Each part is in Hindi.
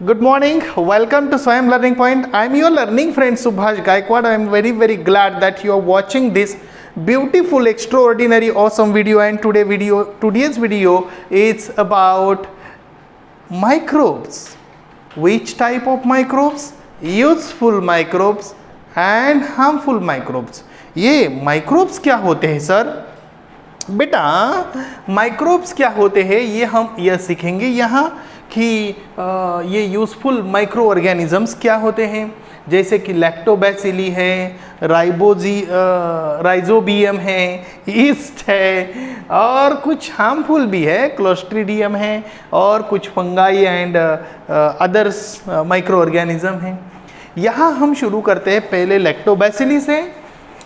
Good morning. Welcome to Swayam Learning Point. I am your learning friend Subhash Gaikwad. I am very glad that you are watching this beautiful, extraordinary, awesome video. And today's video is about microbes. Which type of microbes? Useful microbes and harmful microbes. ये microbes क्या होते हैं सर? बेटा माइक्रोब्स क्या होते हैं ये हम यह सीखेंगे यहाँ कि ये यूज़फुल माइक्रो ऑर्गेनिजम्स क्या होते हैं, जैसे कि लैक्टोबैसिली है, राइजोबियम है, ईस्ट है और कुछ हार्मफुल भी है, क्लोस्ट्रीडियम है और कुछ fungi and others micro organism हैं। यहाँ हम शुरू करते हैं पहले लैक्टोबैसिली से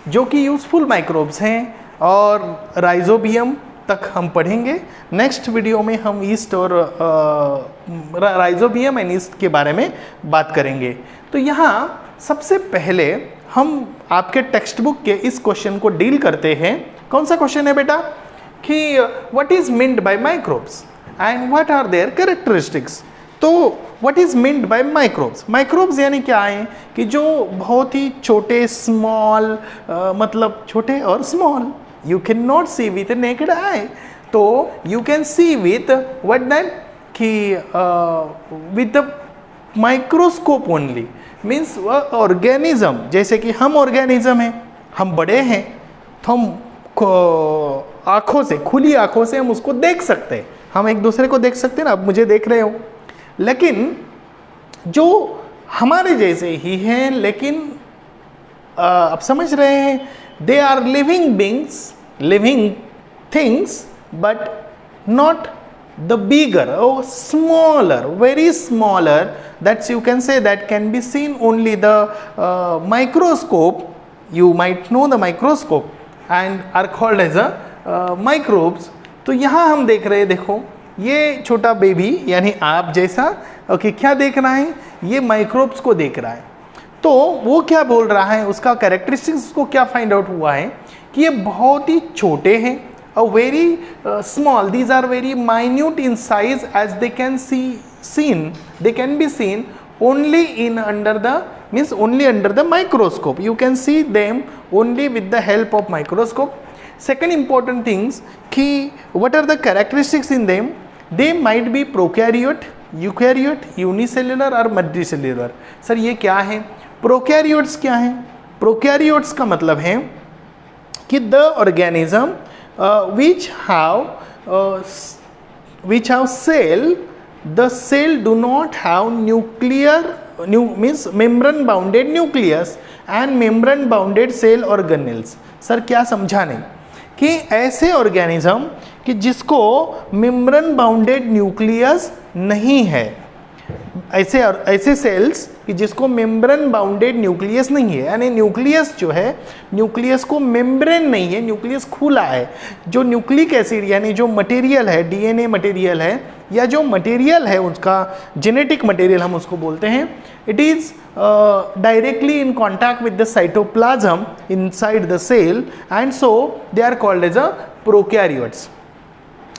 जो कि यूज़फुल माइक्रोब्स हैं और राइजोबियम तक हम पढ़ेंगे। नेक्स्ट वीडियो में हम ईस्ट और राइजोबियम एंड ईस्ट के बारे में बात करेंगे। तो यहाँ सबसे पहले हम आपके टेक्स्ट बुक के इस क्वेश्चन को डील करते हैं। कौन सा क्वेश्चन है बेटा कि what is meant by microbes and what are their characteristics. तो what is meant by microbes, microbes यानी क्या है कि जो बहुत ही छोटे, स्मॉल, मतलब छोटे और small, you cannot see with a naked eye, तो you can see with what that कि with the microscope only, means organism, जैसे कि हम organism हैं, हम बड़े हैं तो हम आँखों से, खुली आँखों से हम उसको देख सकते हैं, हम एक दूसरे को देख सकते हैं ना, अब मुझे देख रहे हो। लेकिन जो हमारे जैसे ही हैं, लेकिन आप समझ रहे हैं, they are living beings, living things, but not the bigger or smaller, very smaller, that you can say that can be seen only the microscope. You might know the microscope and are called as a microbes. तो यहाँ हम देख रहे हैं, देखो ये छोटा बेबी यानी आप जैसा, ओके, क्या देख रहा है, ये माइक्रोब्स को देख रहा है। तो वो क्या बोल रहा है, उसका कैरेक्टरिस्टिक्स को क्या फाइंड आउट हुआ है कि ये बहुत ही छोटे हैं, a very small, these are very minute in size as they can be seen only in under the means only under the microscope. You can see them only with the help of microscope. Second important things कि what are the characteristics in them, they might be prokaryote, eukaryote, unicellular और मल्टीसेल्युलर। सर ये क्या है? प्रोकैरियोट्स क्या है? प्रोकैरियोट्स का मतलब है कि the organism which have cell, the cell do not have means membrane bounded nucleus and membrane bounded cell organelles। Sir क्या समझा नहीं कि ऐसे ऑर्गेनिज्म कि जिसको मेम्ब्रेन बाउंडेड न्यूक्लियस नहीं है, ऐसे सेल्स कि जिसको मेम्ब्रेन बाउंडेड न्यूक्लियस नहीं है, यानी न्यूक्लियस जो है, न्यूक्लियस को मेम्ब्रेन नहीं है, न्यूक्लियस खुला है। जो न्यूक्लिक एसिड यानी जो मटेरियल है, डीएनए मटेरियल है या जो मटेरियल है उसका जेनेटिक मटेरियल हम उसको बोलते हैं, it is directly in contact with the cytoplasm inside the cell and so they are called as a prokaryotes.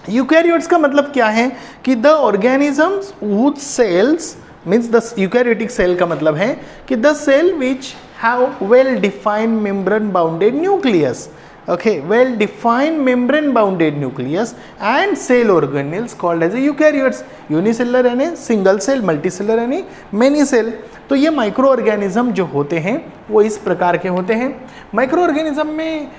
Eukaryotes का मतलब क्या है कि the organisms whose cells means the eukaryotic cell का मतलब है कि the cell which have well defined membrane bounded nucleus, okay, well defined membrane bounded nucleus and cell organelles called as a eukaryotes. Unicellular यानी सिंगल सेल, मल्टीसेलर यानी मेनी सेल। तो ये माइक्रो ऑर्गेनिज्म जो होते हैं वो इस प्रकार के होते हैं। माइक्रो ऑर्गेनिज्म में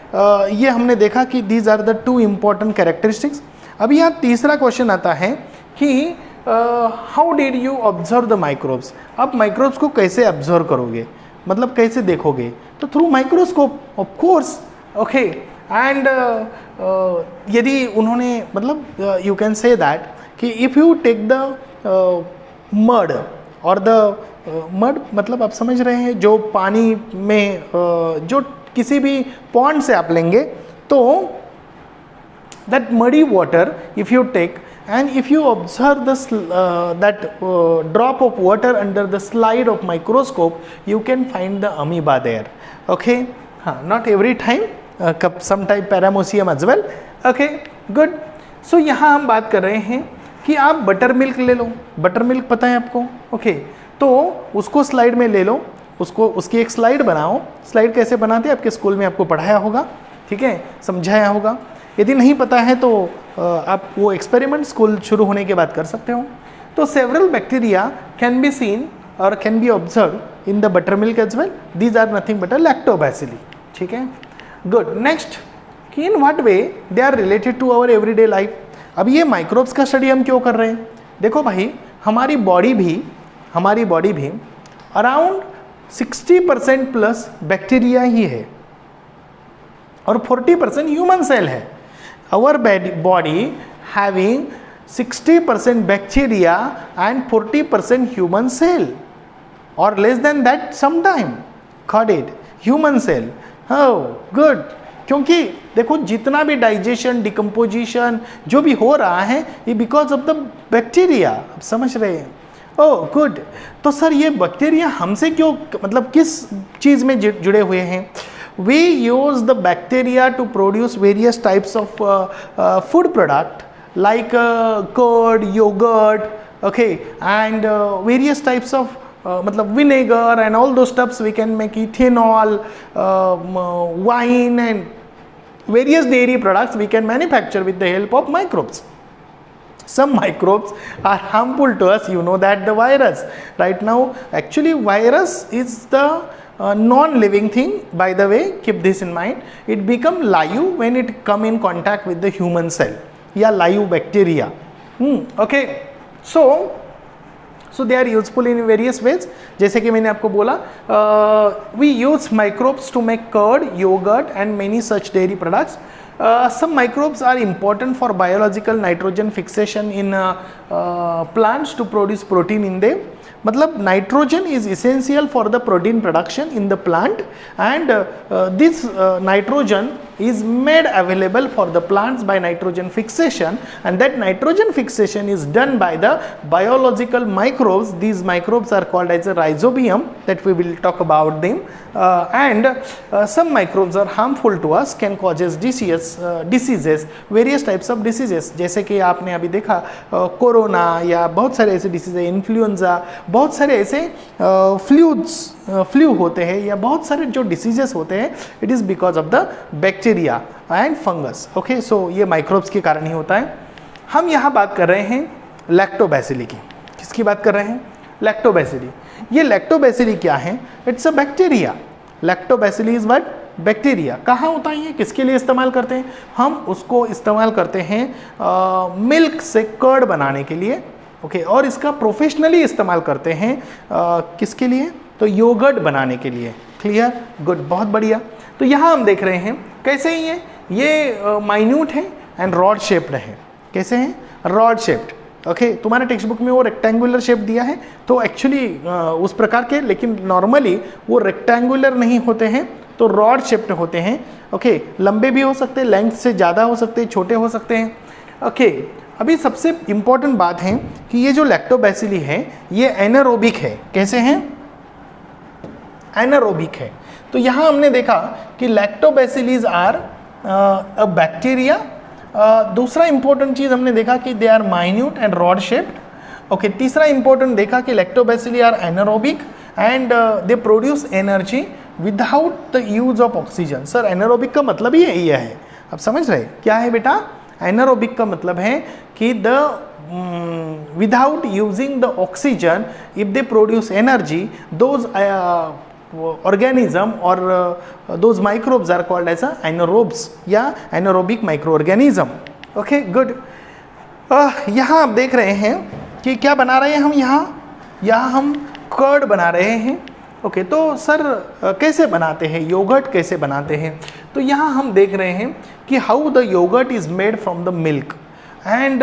ये हमने देखा कि these are the two important characteristics. अभी यहाँ तीसरा क्वेश्चन आता है कि how did you observe the microbes. आप माइक्रोब्स को कैसे ऑब्जर्व करोगे, मतलब कैसे देखोगे? तो through microscope of course, okay. And यदि उन्होंने मतलब यू कैन से दैट कि if you take the mud और द मड मतलब आप समझ रहे हैं, जो पानी में जो किसी भी पॉन्ड से आप लेंगे, तो that muddy water if you take and if you observe that drop of water under the slide of microscope, you can find the amoeba there, okay. Not every time, sometime paramecium as well, okay, good. So यहाँ हम बात कर रहे हैं कि आप बटर मिल्क ले लो, बटर मिल्क पता है आपको, ओके, तो उसको स्लाइड में ले लो, उसको उसकी एक स्लाइड बनाओ। स्लाइड कैसे बनाते हैं आपके स्कूल में आपको पढ़ाया होगा, ठीक है, समझाया होगा। यदि नहीं पता है तो आप वो एक्सपेरिमेंट स्कूल शुरू होने के बाद कर सकते हो। तो several bacteria can be seen और can be observe in the butter milk as well, these are nothing but a lactobacilli, ठीक है, गुड। नेक्स्ट, कि in what way they are related to our everyday life. अब ये माइक्रोब्स का स्टडी हम क्यों कर रहे हैं? देखो भाई, हमारी बॉडी भी अराउंड 60% प्लस बैक्टीरिया ही है और 40% ह्यूमन सेल है। Our body having 60% bacteria and 40% human cell और less than that sometime got it, human cell. हो गुड, क्योंकि देखो जितना भी डाइजेशन, डिकम्पोजिशन जो भी हो रहा है ये बिकॉज ऑफ द बैक्टीरिया, आप समझ रहे हैं? Oh good. तो सर ये बैक्टीरिया हमसे क्यों, मतलब किस चीज़ में जुड़े हुए हैं? We use the bacteria to produce various types of food product like curd, yogurt, okay, and various types of मतलब vinegar and all those stuffs we can make ethanol, wine and various dairy products we can manufacture with the help of microbes. Some microbes are harmful to us, you know that the virus. Right now, actually virus is the non-living thing, by the way, keep this in mind. It become live when it come in contact with the human cell या live bacteria. Okay, so they are useful in various ways. जैसे कि मैंने आपको बोला, we use microbes to make curd, yogurt and many such dairy products. Some microbes are important for biological nitrogen fixation in plants to produce protein in them. मतलब nitrogen is essential for the protein production in the plant and this nitrogen is made available for the plants by nitrogen fixation, and that nitrogen fixation is done by the biological microbes. These microbes are called as a rhizobium, that we will talk about them, and some microbes are harmful to us, can causes diseases, various types of diseases. जैसे कि आपने अभी देखा कोरोना या बहुत सारे ऐसे डिसीज है, इन्फ्लुएंजा, बहुत सारे ऐसे फ्लू होते हैं या बहुत सारे जो डिसीजेस होते हैं, it is because of the bacteria and fungus. Okay, so ये माइक्रोब्स के कारण ही होता है. हम यहाँ बात कर रहे हैं लैक्टोबैसिली की. किसकी बात कर रहे हैं? लैक्टोबैसिली. ये लैक्टोबैसिली क्या है? It's a bacteria. Lactobacilli is what? Bacteria. कहाँ होता है ये? किसके लिए इस्तेमाल करते हैं? हम उसको इस्तेमाल करते हैं मिल्क से कर्ड बनाने के लिए. ओके, और इसका प्रोफेशनली इस्तेमाल करते हैं किसके लिए? तो योगर्ट बनाने के लिए. क्लियर? गुड, बहुत बढ़िया. तो यहाँ हम देख रहे हैं कैसे ही ये माइन्यूट है एंड रॉड शेप्ड है. कैसे हैं? Rod shaped. ओके, तुम्हारे टेक्स्ट बुक में वो रेक्टेंगुलर शेप दिया है, तो एक्चुअली उस प्रकार के, लेकिन नॉर्मली वो रेक्टेंगुलर नहीं होते हैं, तो रॉड शेप्ड होते हैं. ओके, लंबे भी हो सकते हैं, लेंथ से ज़्यादा हो सकते हैं, छोटे हो सकते हैं. ओके, अभी सबसे इम्पॉर्टेंट बात है कि ये जो लैक्टोबैसिली है ये एनारोबिक है. कैसे हैं? एनारोबिक है. तो यहाँ हमने देखा कि लैक्टोबैसिलीज आर अ बैक्टीरिया. दूसरा इंपॉर्टेंट चीज़ हमने देखा कि they are minute and rod shaped. Okay, तीसरा इंपॉर्टेंट देखा कि lactobacilli are anaerobic and they produce energy without the use of oxygen. Sir, anaerobic का मतलब ही यही है. आप समझ रहे क्या है बेटा? एनारोबिक का मतलब है कि the without using the oxygen, if they produce energy, those organism or those microbes are called as anaerobes या anaerobic microorganism. Okay, good. यहाँ आप देख रहे हैं कि क्या बना रहे हैं हम यहाँ हम कर्ड बना रहे हैं. ओके, तो सर कैसे बनाते हैं? योगर्ट कैसे बनाते हैं? तो यहाँ हम देख रहे हैं कि how the yoghurt is made from the milk and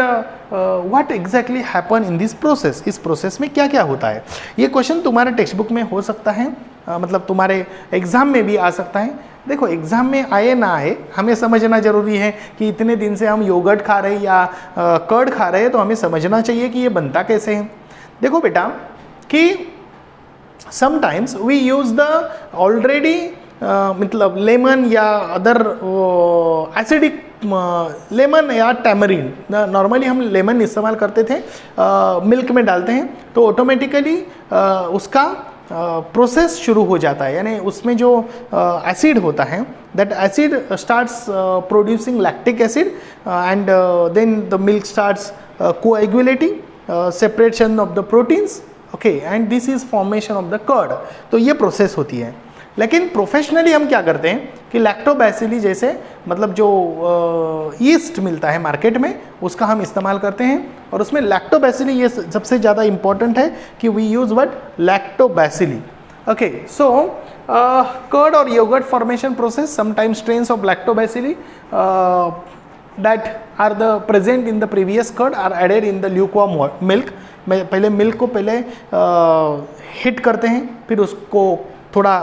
what exactly happen in this process. इस प्रोसेस में क्या क्या होता है? ये क्वेश्चन तुम्हारे टेक्स्ट बुक में हो सकता है, मतलब तुम्हारे एग्ज़ाम में भी आ सकता है. देखो, एग्ज़ाम में आए ना आए, हमें समझना ज़रूरी है कि इतने दिन से हम योगर्ट खा रहे हैं या कर्ड खा रहे हैं, तो हमें समझना चाहिए कि ये बनता कैसे है. देखो बेटा कि sometimes we use the already मतलब लेमन या अदर एसिडिक लेमन या टैमरिन, नॉर्मली हम लेमन इस्तेमाल करते थे, मिल्क में डालते हैं तो ऑटोमेटिकली उसका प्रोसेस शुरू हो जाता है, यानी उसमें जो एसिड होता है that acid starts producing lactic acid and then the milk starts coagulating separation of the proteins, okay, and this is formation of the curd. तो ये प्रोसेस होती है। लेकिन प्रोफेशनली हम क्या करते हैं कि लैक्टोबैसिली जैसे मतलब जो ईस्ट मिलता है मार्केट में उसका हम इस्तेमाल करते हैं, और उसमें लैक्टोबैसिली ये सबसे ज़्यादा इंपॉर्टेंट है कि we use word lactobacilli. Okay, so curd और yoghurt formation process, sometimes strains of lactobacilli that are the present in the previous curd are added in the lukewarm milk। पहले मिल्क को पहले हिट करते हैं, फिर उसको थोड़ा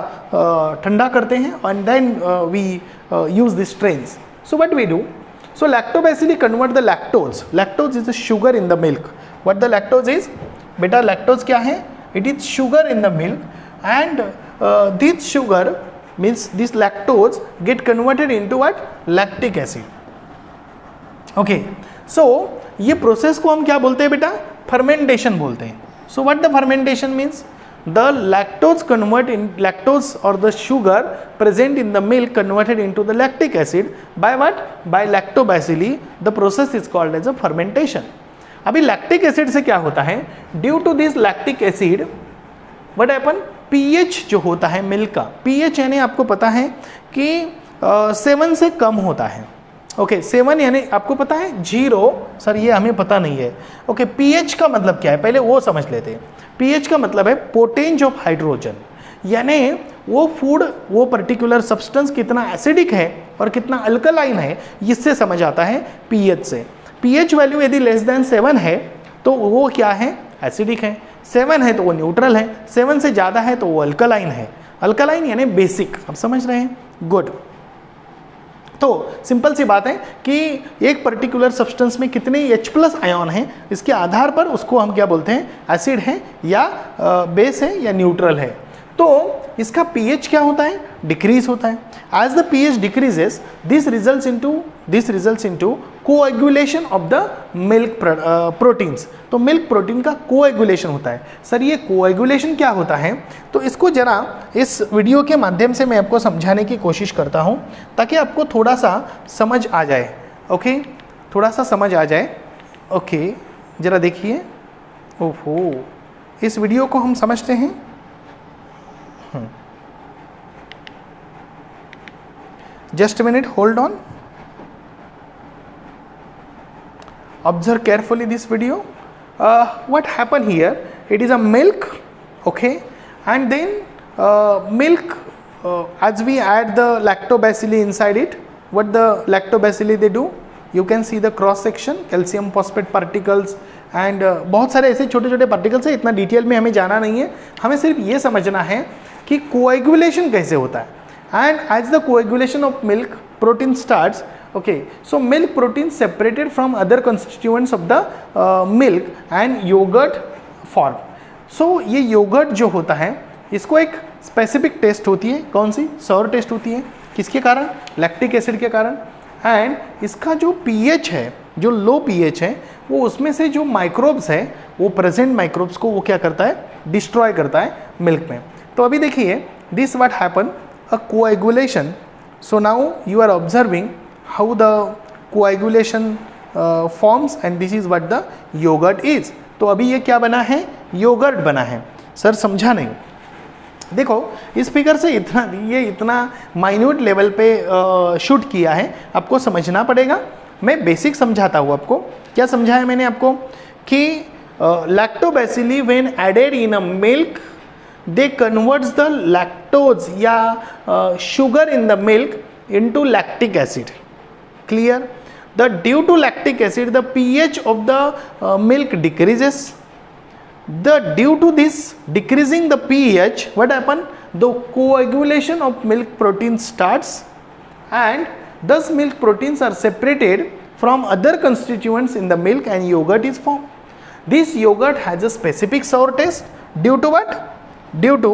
ठंडा करते हैं, and then we use this strains. So what we do, so lactobacilli convert the lactose, lactose is a sugar in the milk. What the lactose is, बेटा लैक्टोज क्या है, it is sugar in the milk, and this sugar means this lactose get converted into what, lactic acid. Okay, so ये प्रोसेस को हम क्या बोलते हैं बेटा, फर्मेंटेशन बोलते हैं। So what the fermentation means, the lactose convert in lactose और the sugar present in the milk converted into the lactic acid by what, by lactobacilli. The process is called as a fermentation. अभी लैक्टिक एसिड से क्या होता है, due to this lactic acid what happen, pH जो होता है मिल्क का, पीएच यानी आपको पता है कि 7 से कम होता है। ओके, 7 यानी आपको पता है 0, सर ये हमें पता नहीं है। ओके, पीएच का मतलब क्या है, पहले वो समझ लेते हैं। पीएच का मतलब है पोटेंज ऑफ हाइड्रोजन, यानी वो फूड, वो पर्टिकुलर सब्सटेंस कितना एसिडिक है और कितना अल्कलाइन है, इससे समझ आता है पीएच से। पीएच वैल्यू यदि लेस देन 7 है तो वो क्या है, एसिडिक है। 7 है तो वो न्यूट्रल है, 7 से ज़्यादा है तो वो अल्कलाइन है। अल्कलाइन यानी बेसिक, आप समझ रहे हैं, गुड। तो सिंपल सी बात है कि एक पर्टिकुलर सब्सटेंस में कितने H+ आयन हैं, इसके आधार पर उसको हम क्या बोलते हैं, एसिड है या बेस है या न्यूट्रल है। तो इसका pH क्या होता है, डिक्रीज होता है। As the pH decreases, this results into coagulation of the milk proteins. तो मिल्क प्रोटीन का कोएगुलेशन होता है। सर ये कोएगुलेशन क्या होता है, तो इसको जरा इस वीडियो के माध्यम से मैं आपको समझाने की कोशिश करता हूँ ताकि आपको थोड़ा सा समझ आ जाए। ओके, थोड़ा सा समझ आ जाए। ओके, जरा देखिए। ओहो, इस वीडियो को हम समझते हैं। Just a minute, hold on. Observe carefully this video. What happened here? It is a milk, okay, and then milk. As we add the lactobacilli inside it, what the lactobacilli they do? You can see the cross section, calcium phosphate particles, and बहुत सारे ऐसे छोटे छोटे पार्टिकल्स हैं। इतना डिटेल में हमें जाना नहीं है, हमें सिर्फ ये समझना है कि कोएगुलेशन कैसे होता है। And as the coagulation of milk protein starts, okay, so milk protein separated from other constituents of the milk and yogurt form. So ये yogurt जो होता है इसको एक स्पेसिफिक टेस्ट होती है, कौन सी, सॉर टेस्ट होती है। किसके कारण, लैक्टिक एसिड के कारण। एंड इसका जो pH है, जो लो pH है, वो उसमें से जो माइक्रोब्स है, वो प्रेजेंट माइक्रोब्स को वो क्या करता है, डिस्ट्रॉय करता है मिल्क में। तो अभी देखिए, this what happen, a coagulation. So now you are observing how the coagulation forms, and this is what the yogurt is. तो अभी ये क्या बना है, योगर्ट बना है। सर समझा नहीं, देखो इस फिगर से इतना माइन्यूट लेवल पे शूट किया है, आपको समझना पड़ेगा। मैं बेसिक समझाता हूँ आपको। क्या समझाया मैंने आपको कि lactobacilli when added in a milk they converts the lactose या sugar in the milk into lactic acid. Clear? Due to lactic acid, the pH of the milk decreases. Due to this decreasing the pH, what happen? The coagulation of milk protein starts, and thus milk proteins are separated from other constituents in the milk and yogurt is formed. This yogurt has a specific sour taste due to what? Due to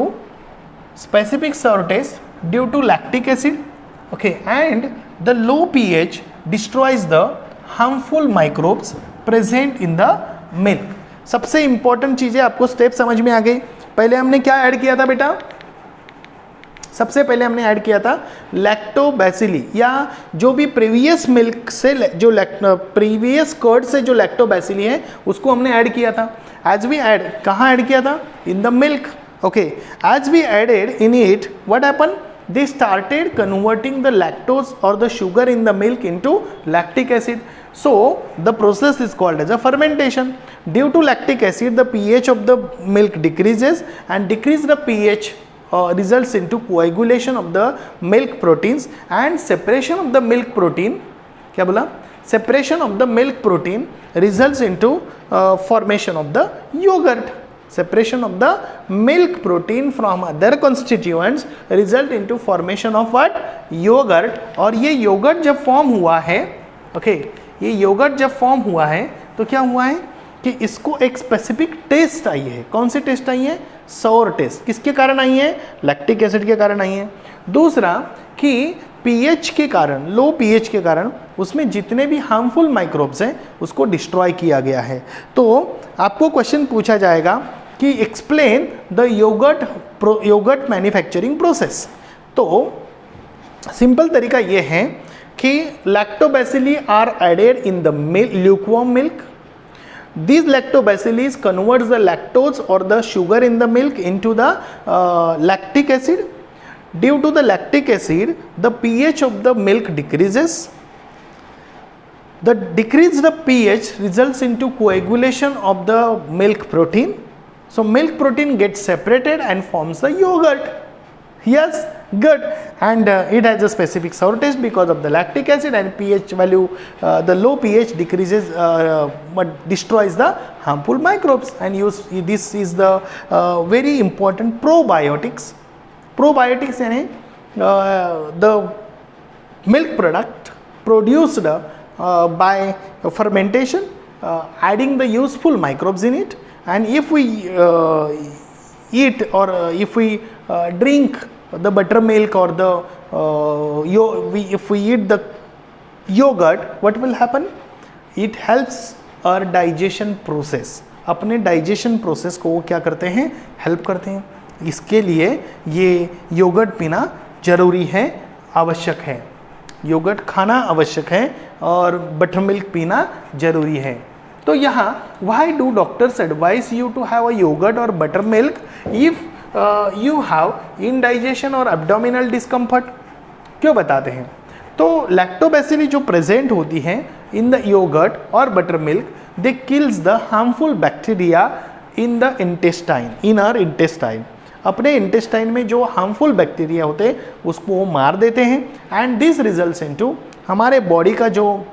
specific sour taste due to lactic acid, okay, and the low pH destroys the harmful microbes present in the milk. सबसे इंपॉर्टेंट चीजें आपको स्टेप समझ में आ गई. पहले हमने क्या ऐड किया था बेटा? सबसे पहले हमने ऐड किया था लैक्टोबैसिली, या जो भी प्रीवियस मिल्क से जो प्रीवियस कर्ड से जो लैक्टोबैसिली है उसको हमने ऐड किया था. एज वी ऐड, कहाँ ऐड किया था? In the milk. Okay, as we added in it, what happen? They started converting the lactose or the sugar in the milk into lactic acid. So the process is called as a fermentation. Due to lactic acid, the pH of the milk decreases, and decrease the pH results into coagulation of the milk proteins and separation of the milk protein. क्या बोला? Separation of the milk protein results into formation of the yogurt. Separation of the milk protein from other constituents result into formation of what? Yogurt. और ये yogurt जब फॉर्म हुआ है, ओके, ये yogurt जब फॉर्म हुआ है तो क्या हुआ है कि इसको एक स्पेसिफिक टेस्ट आई है. कौन सी टेस्ट आई है? सोर टेस्ट. किसके कारण आई है? लैक्टिक एसिड के कारण आई है. दूसरा कि पीएच के कारण, लो पीएच के कारण उसमें जितने भी हार्मफुल माइक्रोब्स हैं उसको डिस्ट्रॉय किया गया है. तो आपको क्वेश्चन पूछा जाएगा कि explain the yoghurt manufacturing process. तो सिंपल तरीका ये है कि lactobacilli are added in the lukewarm milk. These lactobacillus converts the lactose or the sugar in the milk into the lactic acid. Due to the lactic acid, the pH of the milk decreases. The decreased pH results into coagulation of the milk protein. So milk protein gets separated and forms the yogurt. Yes, good. And it has a specific sour taste because of the lactic acid, and pH value, the low pH decreases but destroys the harmful microbes. And this is the very important probiotics. Probiotics यानी the milk product produced by fermentation, adding the useful microbes in it. And if we eat or if we drink the buttermilk or the if we eat the yogurt, what will happen? It helps our digestion process. अपने डाइजेशन प्रोसेस को वो क्या करते हैं? हेल्प करते हैं. इसके लिए ये योगर्ट पीना जरूरी है, आवश्यक है. योगर्ट खाना आवश्यक है और बटर मिल्क पीना जरूरी है. तो यहाँ why do doctors advise you to have a yogurt or buttermilk if you have indigestion or abdominal discomfort? क्यों बताते हैं? तो लैक्टोबैसिली जो प्रेजेंट होती हैं इन द योगर्ट और butter milk, they kills the harmful bacteria in the intestine, in our intestine. अपने इंटेस्टाइन में जो हार्मफुल बैक्टीरिया होते हैं उसको वो मार देते हैं. एंड दिस रिजल्ट्स इनटू हमारे बॉडी का जो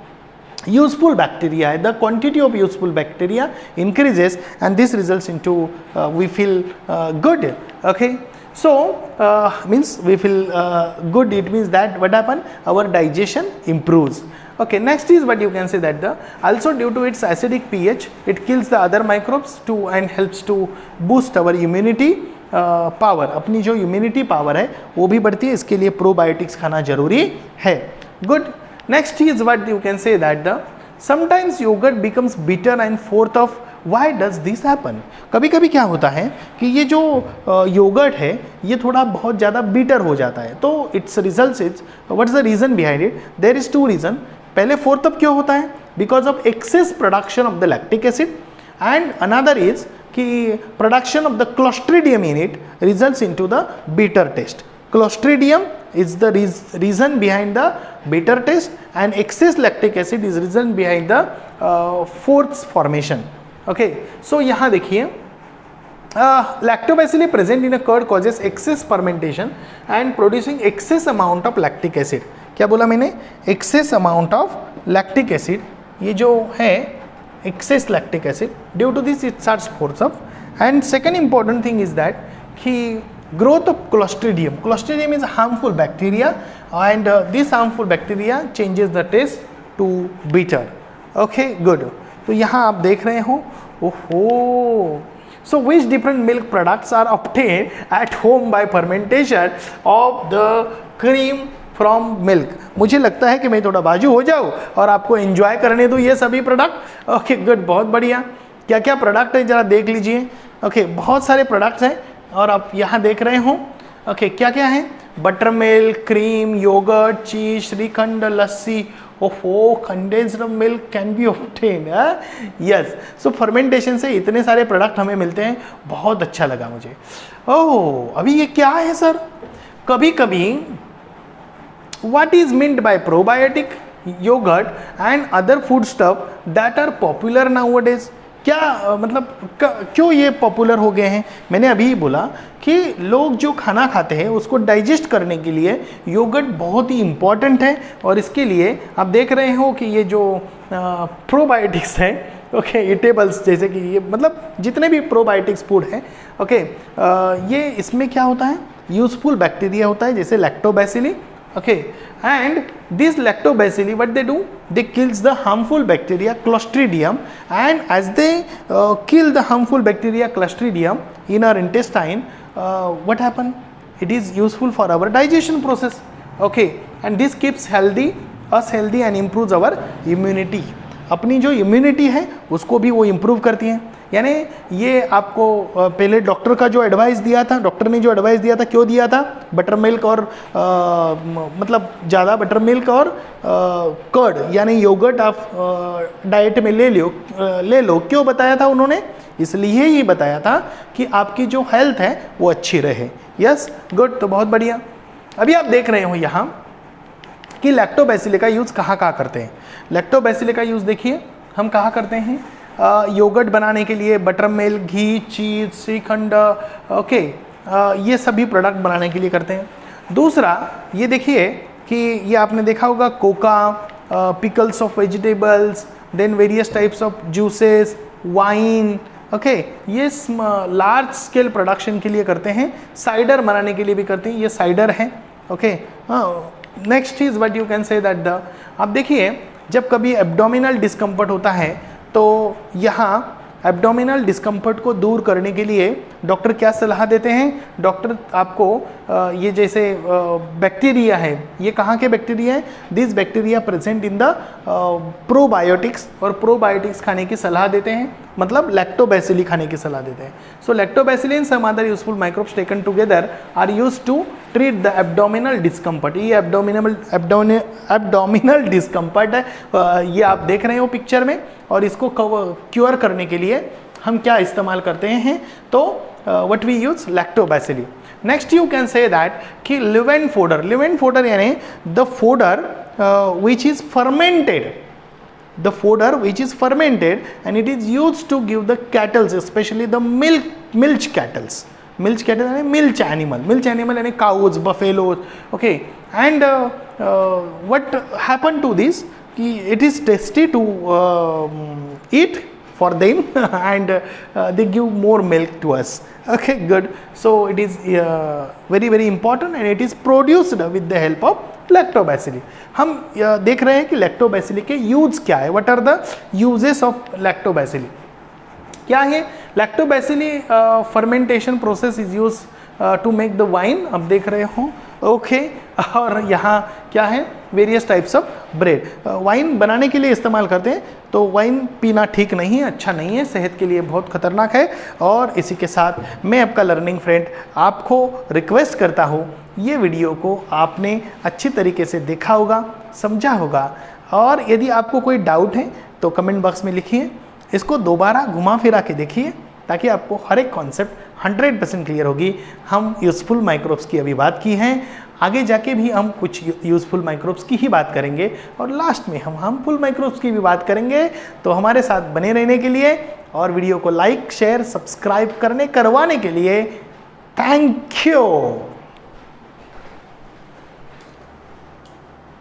useful bacteria, the quantity of useful bacteria increases, and this results into we feel good. Okay, so means we feel good. It means that what happen? Our digestion improves. Okay, next is what you can say that the also due to its acidic pH, it kills the other microbes too and helps to boost our immunity power. अपनी जो immunity power है वो भी बढ़ती है. इसके लिए probiotics खाना जरूरी है. Good. Next is what you can say that the sometimes yogurt becomes bitter and forth of. Why does this happen? कभी कभी क्या होता है कि ये जो योगर्ट है ये थोड़ा बहुत ज़्यादा bitter हो जाता है. तो its results is what's the reason behind it? There is two reason. पहले फोर्थ अप क्यों होता है? Because of excess production of the lactic acid, and another is कि production of the clostridium in it results into the bitter taste. Clostridium is the reason behind the bitter taste, and excess lactic acid is reason behind the fourth formation. Okay, so यहाँ देखिए lactobacilli present in a curd causes excess fermentation and producing excess amount of lactic acid. क्या बोला मैंने? excess amount of lactic acid. ये जो है excess lactic acid, due to this it starts forth up. And second important thing is that कि growth of clostridium. Clostridium is a harmful bacteria, and this harmful bacteria changes the taste to bitter. Okay, good. तो यहाँ आप देख रहे हो, ओहो. So which different milk products are obtained at home by fermentation of the cream from milk. मुझे लगता है कि मैं थोड़ा बाजू हो जाऊँ और आपको एंजॉय करने दूँ ये सभी प्रोडक्ट। ओके गुड, बहुत बढ़िया। क्या क्या प्रोडक्ट है ज़रा देख लीजिए। ओके बहुत सारे प्रोडक्ट्स हैं और आप यहाँ देख रहे हो। ओके क्या क्या है, बटर मिल्क, क्रीम, योगर्ट, चीज, श्रीखंड, लस्सी। ओहो, condensed milk can be obtain. Yes, so fermentation से इतने सारे प्रोडक्ट हमें मिलते हैं, बहुत अच्छा लगा मुझे। ओह अभी ये क्या है सर, कभी कभी what is meant by probiotic, yogurt and other food stuff that are popular nowadays? क्या मतलब क्यों ये पॉपुलर हो गए हैं? मैंने अभी ही बोला कि लोग जो खाना खाते हैं उसको डाइजेस्ट करने के लिए योगर्ट बहुत ही इम्पॉर्टेंट है, और इसके लिए आप देख रहे हो कि ये जो प्रोबायोटिक्स हैं, ओके ईटेबल्स, जैसे कि ये मतलब जितने भी प्रोबायोटिक्स फूड हैं, ओके ये इसमें क्या होता है, यूजफुल बैक्टीरिया होता है जैसे lactobacilli. Okay, and these lactobacilli, what they do, they kills the harmful bacteria Clostridium, and as they kill the harmful bacteria Clostridium in our intestine, what happen, it is useful for our digestion process. Okay, and this keeps us healthy and improves our immunity. अपनी जो इम्यूनिटी है उसको भी वो इम्प्रूव करती हैं। यानी ये आपको पहले डॉक्टर का जो एडवाइस दिया था, डॉक्टर ने जो एडवाइस दिया था, क्यों दिया था, बटर मिल्क और मतलब ज़्यादा बटर मिल्क और कर्ड यानी योगर्ट आप डाइट में ले लो, क्यों बताया था उन्होंने, इसलिए ही बताया था कि आपकी जो हेल्थ है वो अच्छी रहे। यस गुड, तो बहुत बढ़िया। अभी आप देख रहे हो यहाँ कि लैक्टोबैसिली का यूज़ कहाँ करते हैं। लैक्टोबैसिली का यूज़ देखिए हम कहाँ करते हैं, योगर्ट बनाने के लिए, बटर मिल्क, घी, चीज़, श्रीखंड, ओके ये सभी प्रोडक्ट बनाने के लिए करते हैं। दूसरा ये देखिए कि ये आपने देखा होगा coca, pickles of vegetables, then various types of juices, wine, okay ये लार्ज स्केल प्रोडक्शन के लिए करते हैं। साइडर बनाने के लिए भी करते हैं, ये साइडर है। Okay next is what you can say that the, आप देखिए जब कभी एब्डोमिनल डिस्कम्फर्ट होता है तो यहाँ एब्डोमिनल डिस्कम्फर्ट को दूर करने के लिए डॉक्टर क्या सलाह देते हैं, डॉक्टर आपको ये जैसे बैक्टीरिया है, ये कहाँ के बैक्टीरिया है, this bacteria present in the probiotics, और प्रोबायोटिक्स खाने की सलाह देते हैं, मतलब लैक्टोबैसिली खाने की सलाह देते हैं। So lactobacilli and some other useful microbes taken together are used to treat the abdominal discomfort. ये एब्डोमिनल डिस्कम्फर्ट है, ये आप देख रहे हो पिक्चर में, और इसको क्योर करने के लिए हम क्या इस्तेमाल करते हैं, तो what we use lactobacilli. Next you can say that कि लिवेन फोडर यानी the fodder which is fermented, the fodder which is fermented and it is used to give the cattle, especially the milch cattle यानी milch animal यानी cows, buffaloes, okay, and what happened to this कि it is tasty to eat for them and they give more milk to us. Okay good, so it is very important and it is produced with the help of lactobacilli. हम देख रहे हैं कि लैक्टोबैसिली के यूज क्या है, what are the uses of lactobacilli. क्या है lactobacilli, fermentation process is use to make the wine, आप देख रहे हो, ओके और यहाँ क्या है, various types of bread, wine बनाने के लिए इस्तेमाल करते हैं। तो वाइन पीना ठीक नहीं है, अच्छा नहीं है, सेहत के लिए बहुत खतरनाक है। और इसी के साथ मैं आपका लर्निंग फ्रेंड आपको रिक्वेस्ट करता हूँ, ये वीडियो को आपने अच्छी तरीके से देखा होगा, समझा होगा, और यदि आपको कोई डाउट है तो कमेंट बॉक्स में लिखिए, इसको दोबारा घुमा फिरा के देखिए ताकि आपको हर एक कॉन्सेप्ट 100% क्लियर होगी। हम यूज़फुल माइक्रोब्स की अभी बात की हैं, आगे जाके भी हम कुछ यूज़फुल माइक्रोब्स की ही बात करेंगे, और लास्ट में हम हार्मफुल माइक्रोब्स की भी बात करेंगे। तो हमारे साथ बने रहने के लिए और वीडियो को लाइक, शेयर, सब्सक्राइब करवाने के लिए थैंक यू।